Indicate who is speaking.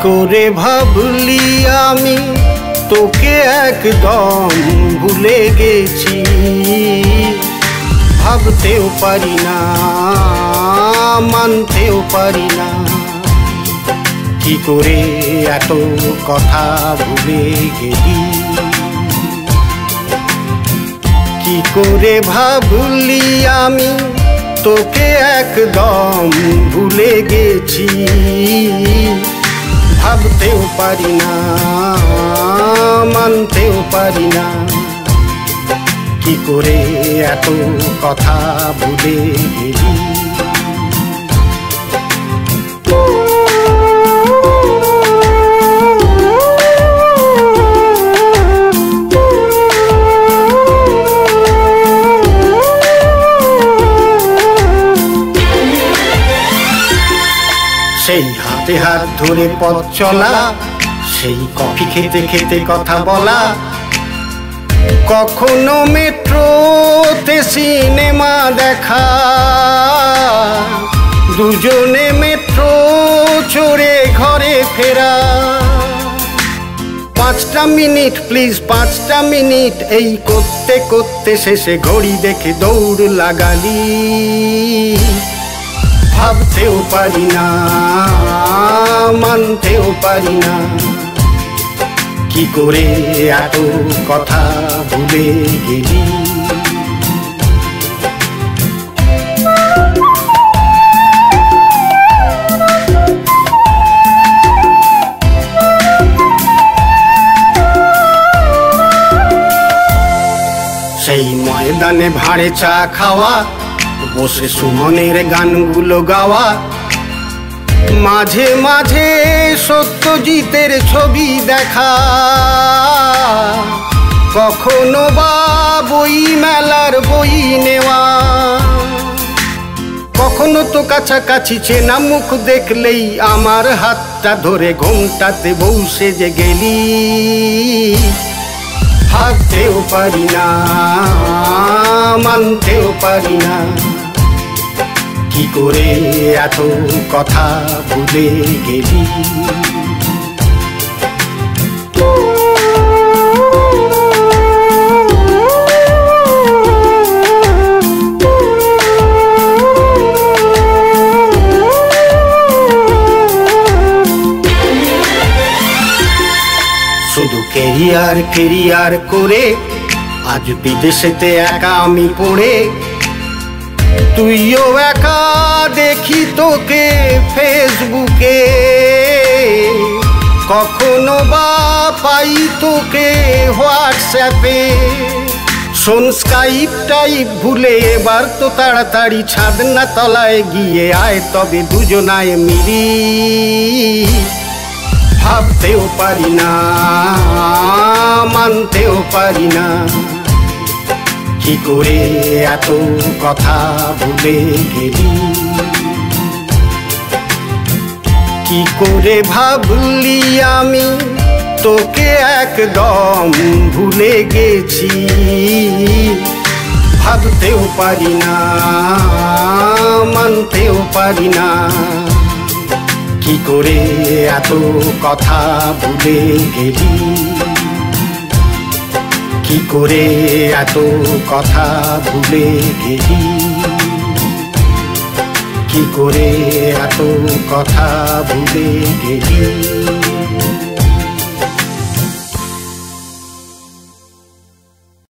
Speaker 1: করে ভাবলি আমি তোকে একদম ভুলে গেছি, ভাবতেও পারি না মানতেও পারি না, কি করে এত কথা ভুলে গেলি, কি করে ভাবলি আমি তোকে একদম ভুলে গেছি, ভাবতেও পারি না মানতেও পারি না, কি করে এত কথা ভুলে গেলি। সেই হাতে হাত ধরে পথ চলা, সেই কফি খেতে খেতে কথা বলা, কখনো মেট্রোতে সিনেমা দেখা, দুজনে মেট্রো চড়ে ঘরে ফেরা, 5টা মিনিট প্লিজ 5টা মিনিট, এই করতে করতে শেষে ঘড়ি দেখে দৌড় লাগালি, ভাবতেও পারি না মানতেও পারি না, কি করে এত কথা ভুলে গেলি। সেই ময়দানে ভাঁড়ে চা খাওয়া, বসে সুমনের গানগুলো গাওয়া, মাঝে মাঝে সত্যজিতের ছবি দেখা, কখনো বা বই মেলার বই নেওয়া, কখনো তো কাছাকাছি চেনা মুখ দেখলেই আমার হাতটা ধরে ঘোমটাতে বসে যে গেলি, ভাবতেও পারি না মানতেও পারি না, কি করে এত কথা ভুলে গেলি। শুধু কেরিয়ার কেরিয়ার করে আজ বিদেশেতে একা আমি পড়ে, তুইও একা দেখি তোকে ফেসবুকে, কখনো বা পাই তোকে হোয়াটসঅ্যাপে, শোন স্কাইপ টাইপ ভুলে এবার তো তাড়াতাড়ি ছাদনা তলায় গিয়ে আয়, তবে দুজনায় মিলি, ভাবতেও পারি না মানতেও পারি না, কি করে এত কথা ভুলে গেলি, কি করে ভাবলি আমি তোকে একদম ভুলে গেছি, ভাবতেও পারি না মানতেও পারি না, কি করে এত কথা ভুলে গেলি, কি করে এত কথা ভুলে গেলি, কি করে এত কথা ভুলে গেলি।